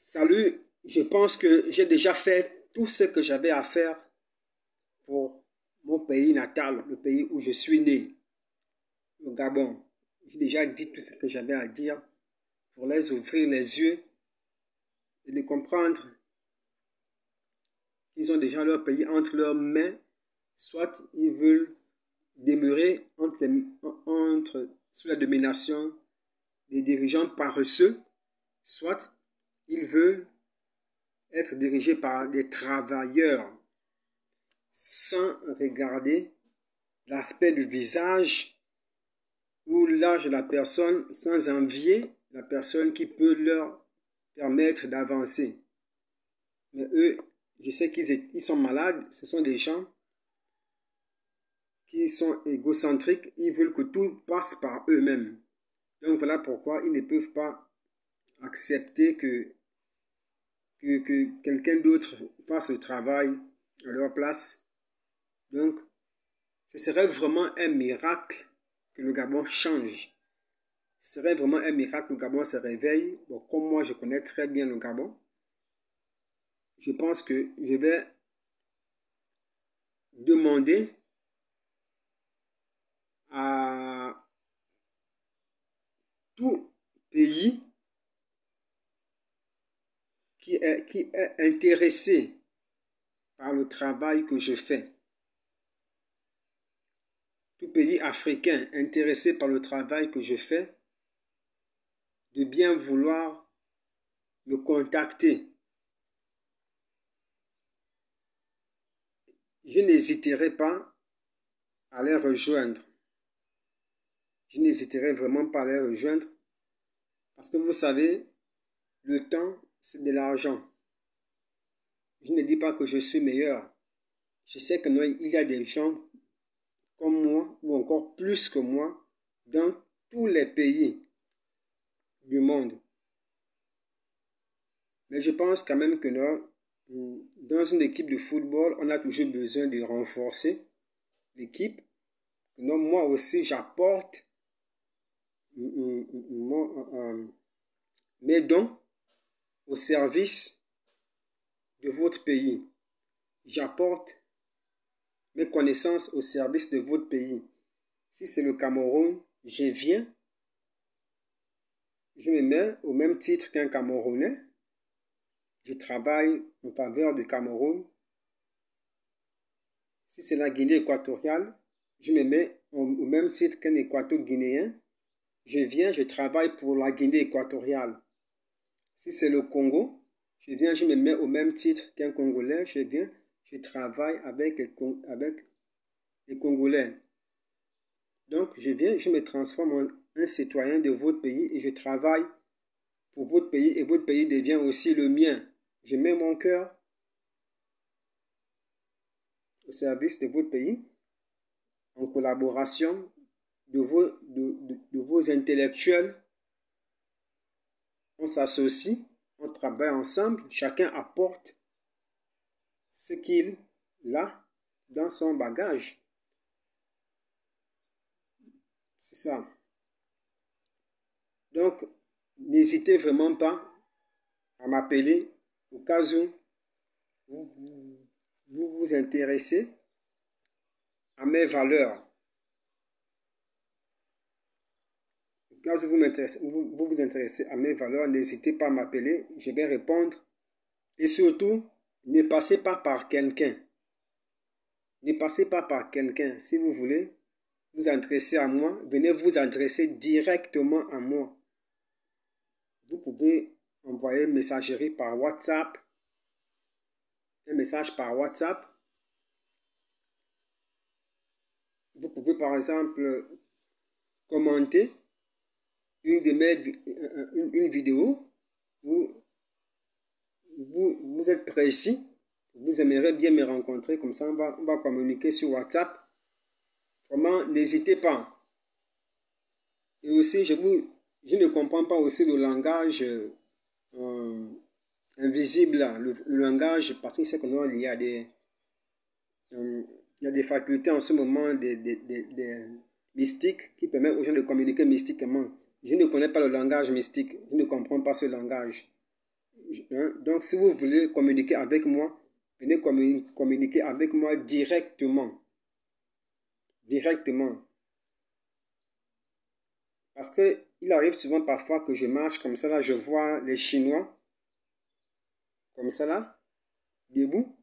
Salut, je pense que j'ai déjà fait tout ce que j'avais à faire pour mon pays natal, le pays où je suis né, le Gabon. J'ai déjà dit tout ce que j'avais à dire pour les ouvrir les yeux et de comprendre qu'ils ont déjà leur pays entre leurs mains, soit ils veulent demeurer sous la domination des dirigeants paresseux, soit ils veulent être dirigés par des travailleurs sans regarder l'aspect du visage ou l'âge de la personne, sans envier la personne qui peut leur permettre d'avancer. Mais eux, je sais qu'ils sont malades, ce sont des gens qui sont égocentriques, ils veulent que tout passe par eux-mêmes. Donc voilà pourquoi ils ne peuvent pas accepter que quelqu'un d'autre fasse le travail à leur place. Donc, ce serait vraiment un miracle que le Gabon change. Ce serait vraiment un miracle que le Gabon se réveille. Bon, comme moi, je connais très bien le Gabon, je pense que je vais demander à tout pays qui est intéressé par le travail que je fais, tout pays africain intéressé par le travail que je fais, de bien vouloir me contacter. Je n'hésiterai pas à les rejoindre. Je n'hésiterai vraiment pas à les rejoindre parce que vous savez, le temps, c'est de l'argent. Je ne dis pas que je suis meilleur. Je sais que non, il y a des gens comme moi ou encore plus que moi dans tous les pays du monde. Mais je pense quand même que non, dans une équipe de football, on a toujours besoin de renforcer l'équipe. Non, moi aussi, j'apporte mes dons au service de votre pays. J'apporte mes connaissances au service de votre pays. Si c'est le Cameroun, je viens, je me mets au même titre qu'un Camerounais. Je travaille en faveur du Cameroun. Si c'est la Guinée équatoriale, je me mets au même titre qu'un Équato-Guinéen. Je viens, je travaille pour la Guinée équatoriale. Si c'est le Congo, je viens, je me mets au même titre qu'un Congolais. Je viens, je travaille avec les Congolais. Donc, je viens, je me transforme en un citoyen de votre pays et je travaille pour votre pays et votre pays devient aussi le mien. Je mets mon cœur au service de votre pays en collaboration de vos intellectuels. On s'associe, on travaille ensemble, chacun apporte ce qu'il a dans son bagage. C'est ça. Donc, n'hésitez vraiment pas à m'appeler au cas où vous vous intéressez à mes valeurs. Au cas où vous vous intéressez à mes valeurs, n'hésitez pas à m'appeler, je vais répondre. Et surtout, ne passez pas par quelqu'un. Ne passez pas par quelqu'un. Si vous voulez vous adresser à moi, venez vous adresser directement à moi. Vous pouvez envoyer une messagerie par WhatsApp, un message par WhatsApp. Vous pouvez par exemple commenter une vidéo où vous êtes précis, vous aimeriez bien me rencontrer, comme ça on va communiquer sur WhatsApp. Vraiment, n'hésitez pas. Et aussi, je ne comprends pas aussi le langage invisible, le langage, parce que c'est que non, il y a des facultés en ce moment, des mystiques qui permettent aux gens de communiquer mystiquement. Je ne connais pas le langage mystique, je ne comprends pas ce langage. Donc, si vous voulez communiquer avec moi, venez communiquer avec moi directement. Directement. Parce que il arrive souvent parfois que je marche comme ça, là, je vois les Chinois, comme ça, là, debout.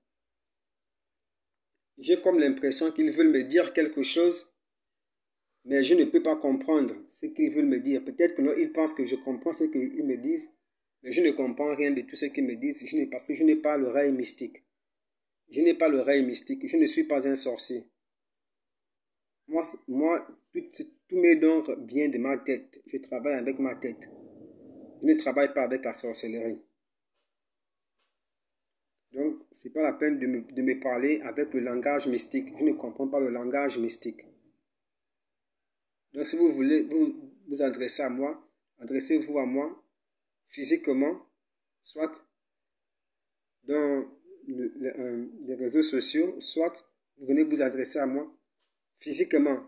J'ai comme l'impression qu'ils veulent me dire quelque chose, mais je ne peux pas comprendre ce qu'ils veulent me dire. Peut-être que non, ils pensent que je comprends ce qu'ils me disent, mais je ne comprends rien de tout ce qu'ils me disent parce que je n'ai pas l'oreille mystique. Je n'ai pas l'oreille mystique. Je ne suis pas un sorcier. Moi tous mes dons viennent de ma tête. Je travaille avec ma tête. Je ne travaille pas avec la sorcellerie. Donc, ce n'est pas la peine de me parler avec le langage mystique. Je ne comprends pas le langage mystique. Donc, si vous voulez vous adresser à moi, adressez-vous à moi physiquement, soit dans les réseaux sociaux, soit vous venez vous adresser à moi physiquement.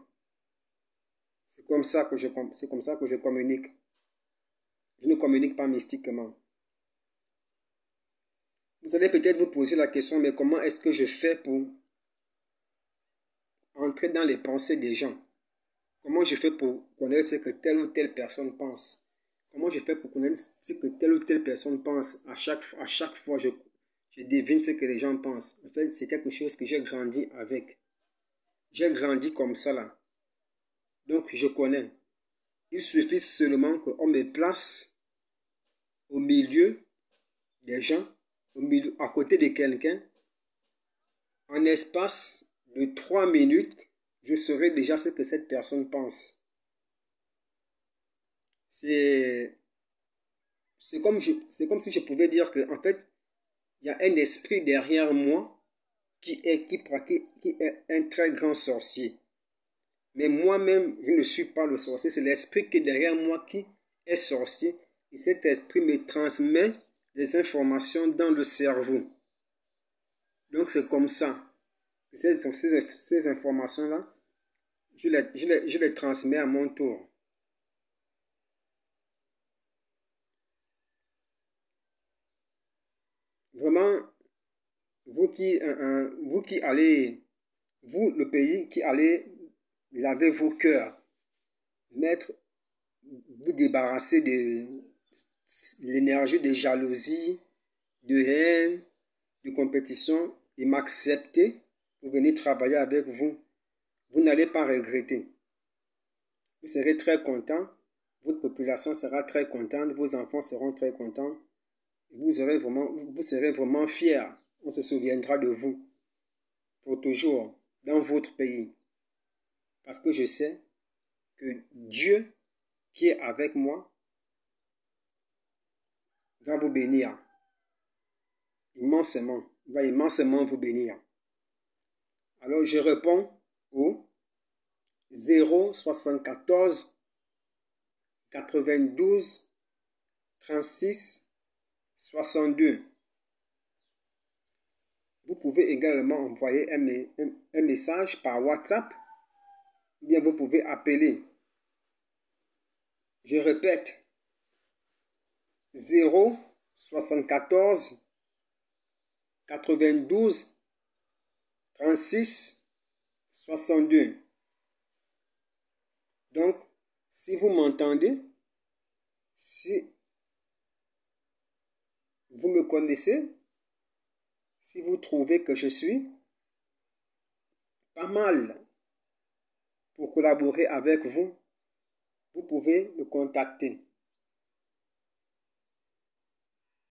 C'est comme ça que je communique. Je ne communique pas mystiquement. Vous allez peut-être vous poser la question, mais comment est-ce que je fais pour entrer dans les pensées des gens? Comment je fais pour connaître ce que telle ou telle personne pense? Comment je fais pour connaître ce que telle ou telle personne pense? À chaque fois, je devine ce que les gens pensent. En fait, c'est quelque chose que j'ai grandi avec. J'ai grandi comme ça là. Donc, je connais. Il suffit seulement qu'on me place au milieu des gens, à côté de quelqu'un. En espace de 3 minutes, je saurai déjà ce que cette personne pense. C'est comme si je pouvais dire que, en fait, il y a un esprit derrière moi qui est un très grand sorcier. Mais moi-même, je ne suis pas le sorcier. C'est l'esprit qui est derrière moi qui est sorcier. Et cet esprit me transmet des informations dans le cerveau. Donc, c'est comme ça. Ces informations-là, je les transmets à mon tour. Vraiment, vous qui allez, vous, le pays, qui allez laver vos cœurs, vous débarrasser de l'énergie de jalousie, de haine, de compétition et m'accepter pour venir travailler avec vous, vous n'allez pas regretter. Vous serez très content, votre population sera très contente, vos enfants seront très contents. Vous serez vraiment fiers. On se souviendra de vous pour toujours dans votre pays. Parce que je sais que Dieu qui est avec moi va vous bénir immensément. Il va immensément vous bénir. Alors je réponds au 074 92 36 62. Vous pouvez également envoyer un message par WhatsApp ou bien vous pouvez appeler. Je répète, 074 92 36 62. Donc, si vous m'entendez, si vous me connaissez, si vous trouvez que je suis pas mal pour collaborer avec vous, vous pouvez me contacter.